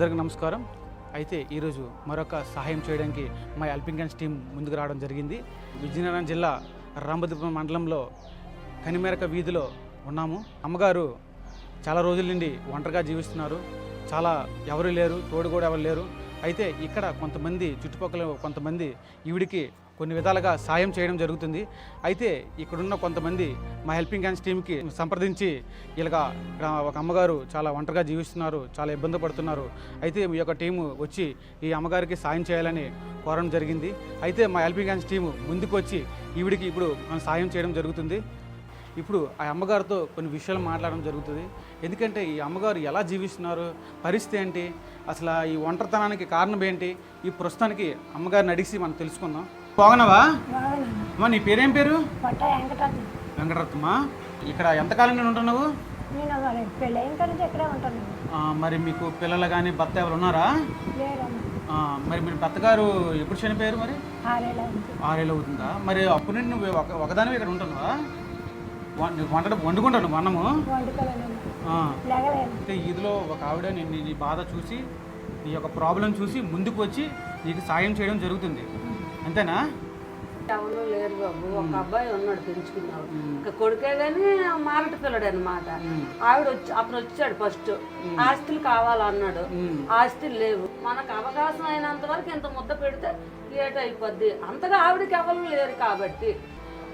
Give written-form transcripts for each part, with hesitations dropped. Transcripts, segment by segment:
అందరికీ నమస్కారం. అయితే ఈరోజు మరొక సహాయం చేయడానికి మా హెల్పింగ్ హ్యాండ్స్ టీం ముందుకు రావడం జరిగింది. విజయనగరం జిల్లా రాంబద్రపురం మండలంలో కనిమేరక వీధిలో ఉన్నాము. అమ్మగారు చాలా రోజుల నుండి ఒంటరిగా జీవిస్తున్నారు. చాలా ఎవరు లేరు, తోడు కూడా ఎవరు లేరు. అయితే ఇక్కడ కొంతమంది చుట్టుపక్కల కొంతమంది ఈవిడికి కొన్ని విధాలుగా సాయం చేయడం జరుగుతుంది. అయితే ఇక్కడున్న కొంతమంది మా హెల్పింగ్ హ్యాండ్స్ టీంకి సంప్రదించి ఇక్కడ ఒక అమ్మగారు చాలా ఒంటరిగా జీవిస్తున్నారు, చాలా ఇబ్బంది పడుతున్నారు. అయితే మీ యొక్క టీము వచ్చి ఈ అమ్మగారికి సాయం చేయాలని కోరడం జరిగింది. అయితే మా హెల్పింగ్ హ్యాండ్స్ టీము ముందుకు వచ్చి ఈవిడికి ఇప్పుడు మనం సాయం చేయడం జరుగుతుంది. ఇప్పుడు ఆ అమ్మగారితో కొన్ని విషయాలు మాట్లాడడం జరుగుతుంది. ఎందుకంటే ఈ అమ్మగారు ఎలా జీవిస్తున్నారు, పరిస్థితి ఏంటి, అసలు ఈ ఒంటరితనానికి కారణం ఏంటి, ఈ ప్రస్తుతానికి అమ్మగారిని అడిగి మనం తెలుసుకుందాం. బాగున్నావా అమ్మా? నీ పేరేం పేరు? వెంకటరత్నమ్మ. ఇక్కడ ఎంతకాలం నేను ఉంటున్నావు? మరి మీకు పిల్లలు కానీ భర్త ఎవరు ఉన్నారా? మరి మీరు భర్త గారు ఎప్పుడు చనిపోయారు? మరి 6 ఏళ్ళు అవుతుందా? మరి అప్పుడు నుండి నువ్వు ఒకదానివి ఇక్కడ ఉంటున్నావా? వండుకుంటాను అన్నము. అయితే ఇదిలో ఒక ఆవిడ నీ బాధ చూసి, నీ యొక్క ప్రాబ్లం చూసి ముందుకు వచ్చి నీకు సాయం చేయడం జరుగుతుంది, అంతేనా? ఎవరు లేరు బాబు, ఒక అబ్బాయి ఉన్నాడు పెంచుకున్నాడు, ఇంకా కొడుకే కానీ మారటి పిల్లడు అనమాట. ఆవిడ అప్పుడు వచ్చాడు ఫస్ట్, ఆస్తులు కావాలన్నాడు, ఆస్తులు లేవు. మనకు అవకాశం అయినంత వరకు ఇంత ముద్ద పెడితే లేట్ అయిపోద్ది. అంతగా ఆవిడకి ఎవరు లేరు కాబట్టి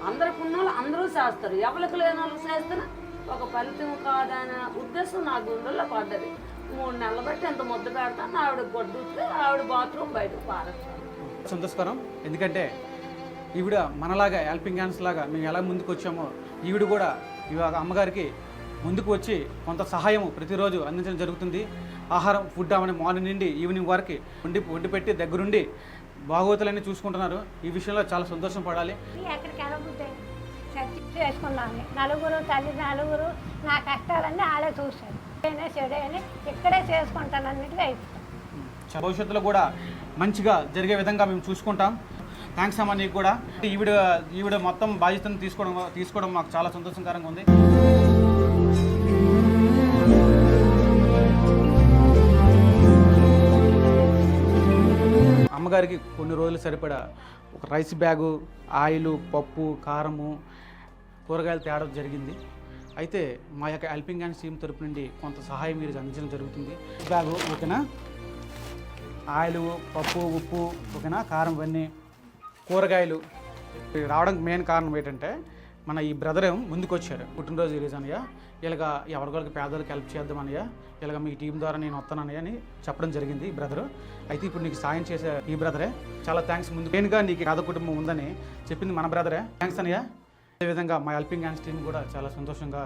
అందరికి ఉన్న వాళ్ళు అందరూ చేస్తారు, ఎవరికి లేని వాళ్ళు చేస్తేనే ఒక ఫలితం కాదనే ఉద్దేశం నా గుండెల్లో పడ్డది. 3 నెలలు బట్టి ఎంత ముద్ద పెడతాను, ఆవిడ గొడ్డుతే ఆవిడ బాత్రూమ్ బయటకు పారేస్తాను. సంతోషకరం. ఎందుకంటే ఈవిడ మనలాగా హెల్పింగ్ హ్యాండ్స్ లాగా మేము ఎలా ముందుకు వచ్చామో ఈవిడ కూడా ఇవాళ అమ్మగారికి ముందుకు వచ్చి కొంత సహాయం ప్రతిరోజు అందించడం జరుగుతుంది. ఆహారం, ఫుడ్ అవన్నీ మార్నింగ్ నుండి ఈవినింగ్ వరకు వండి పెట్టి దగ్గరుండి బాగోతులన్నీ చూసుకుంటున్నారు. ఈ విషయంలో చాలా సంతోషం పడాలి. చేసుకున్నాను, నలుగురు తల్లి, నలుగురు నా కష్టాలన్నీ ఆడే చూశాను. చెడని ఇక్కడే చేసుకుంటానన్నట్టుగా అయిపోతాను. భవిష్యత్తులో కూడా మంచిగా జరిగే విధంగా మేము చూసుకుంటాం. థ్యాంక్స్ అమ్మా. నీకు కూడా ఈవిడ మొత్తం బాధ్యతను తీసుకోవడం మాకు చాలా సంతోషకరంగా ఉంది. అమ్మగారికి కొన్ని రోజులు సరిపడా ఒక రైస్ బ్యాగు, ఆయిల్, పప్పు, కారము, కూరగాయలు తేవడం జరిగింది. అయితే మా యొక్క హెల్పింగ్ హ్యాండ్స్ టీమ్ తరపు నుండి కొంత సహాయం మీరు అందించడం జరుగుతుంది. బ్యాగు ఓకేనా, ఆయిల్, పప్పు, ఉప్పు ఓకేనా, కారం, ఇవన్నీ కూరగాయలు రావడానికి మెయిన్ కారణం ఏంటంటే మన ఈ బ్రదర్ ముందుకు వచ్చారు. పుట్టినరోజు రిలీజ్ అనయ్య, ఇలాగ ఎవరికొరికి పేదలకు హెల్ప్ చేద్దామనయ్య, ఇలాగ మీ టీం ద్వారా నేను వస్తానయ్య అని చెప్పడం జరిగింది ఈ బ్రదరు. అయితే ఇప్పుడు నీకు సాయం చేసే ఈ బ్రదరే. చాలా థ్యాంక్స్. ముందు మెయిన్గా నీకు పేద కుటుంబం ఉందని చెప్పింది మన బ్రదరే. థ్యాంక్స్ అనయ్య. అదేవిధంగా మా హెల్పింగ్ హ్యాండ్స్ టీం కూడా చాలా సంతోషంగా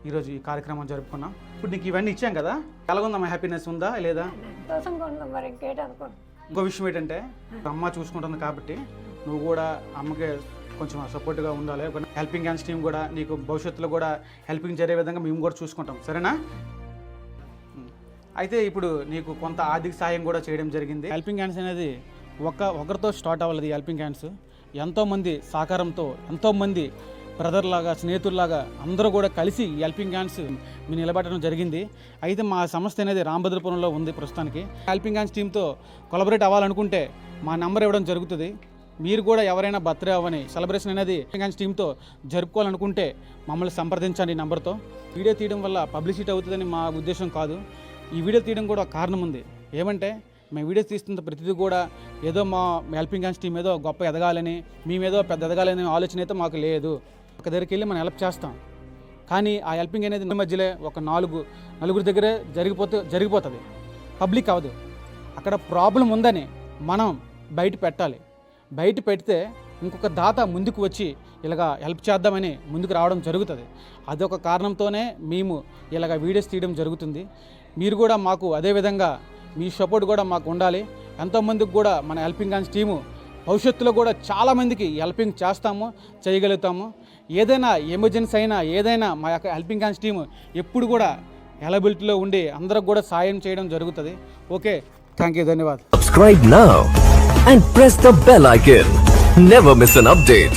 ఈరోజు ఈ కార్యక్రమం జరుపుకున్నాం. ఇప్పుడు నీకు ఇవన్నీ ఇచ్చాం కదా, ఎలాగుందా? మా హ్యాపీనెస్ ఉందా లేదా? ఇంకో విషయం ఏంటంటే అమ్మ చూసుకుంటుంది కాబట్టి నువ్వు కూడా అమ్మకి కొంచెం సపోర్ట్గా ఉండాలి. హెల్పింగ్ హ్యాండ్స్ టీం కూడా నీకు భవిష్యత్తులో కూడా హెల్పింగ్ జరిగే విధంగా మేము కూడా చూసుకుంటాం, సరేనా? అయితే ఇప్పుడు నీకు కొంత ఆర్థిక సాయం కూడా చేయడం జరిగింది. హెల్పింగ్ హ్యాండ్స్ అనేది ఒకరితో స్టార్ట్ అవ్వాలి. హెల్పింగ్ హ్యాండ్స్ ఎంతోమంది సహకారంతో, ఎంతోమంది బ్రదర్లాగా, స్నేహితుల్లాగా అందరూ కూడా కలిసి హెల్పింగ్ హ్యాండ్స్ మేము నిలబెట్టడం జరిగింది. అయితే మా సంస్థ అనేది రాంభద్రపురంలో ఉంది ప్రస్తుతానికి. హెల్పింగ్ హ్యాండ్స్ టీంతో కొలబరేట్ అవ్వాలనుకుంటే మా నెంబర్ ఇవ్వడం జరుగుతుంది. మీరు కూడా ఎవరైనా బర్త్డే అవ్వని సెలబ్రేషన్ అనేది హెల్పింగ్ హ్యాండ్స్ టీంతో జరుపుకోవాలనుకుంటే మమ్మల్ని సంప్రదించండి ఈ నెంబర్తో. వీడియో తీయడం వల్ల పబ్లిసిటీ అవుతుందని మా ఉద్దేశం కాదు. ఈ వీడియో తీయడం కూడా ఒక కారణం ఉంది. ఏమంటే మేము వీడియోస్ తీస్తున్న ప్రతిదీ కూడా ఏదో మా హెల్పింగ్ హ్యాండ్స్ టీం ఏదో గొప్ప ఎదగాలని, మేమేదో పెద్ద ఎదగాలనే ఆలోచన అయితే మాకు లేదు. ఒక దగ్గరికి వెళ్ళి మనం హెల్ప్ చేస్తాం, కానీ ఆ హెల్పింగ్ అనేది మధ్యలో ఒక నలుగురు దగ్గరే జరిగిపోతుంది, పబ్లిక్ అవ్వదు. అక్కడ ప్రాబ్లం ఉందని మనం బయట పెట్టాలి. బయట పెడితే ఇంకొక దాత ముందుకు వచ్చి ఇలాగ హెల్ప్ చేద్దామని ముందుకు రావడం జరుగుతుంది. అదొక కారణంతోనే మేము ఇలాగ వీడియోస్ తీయడం జరుగుతుంది. మీరు కూడా మాకు అదేవిధంగా మీ సపోర్ట్ కూడా మాకు ఉండాలి. ఎంతోమందికి కూడా మన హెల్పింగ్ హ్యాండ్స్ టీము భవిష్యత్తులో కూడా చాలామందికి హెల్పింగ్ చేస్తాము, చేయగలుగుతాము. ఏదైనా ఎమర్జెన్సీ అయినా ఏదైనా మా యొక్క హెల్పింగ్ హ్యాండ్స్ టీము ఎప్పుడు కూడా అవైలబిలిటీలో ఉండి అందరికి కూడా సాయం చేయడం జరుగుతుంది. ఓకే, థ్యాంక్ యూ, ధన్యవాదాలు. Subscribe now and press the bell icon. Never miss an update.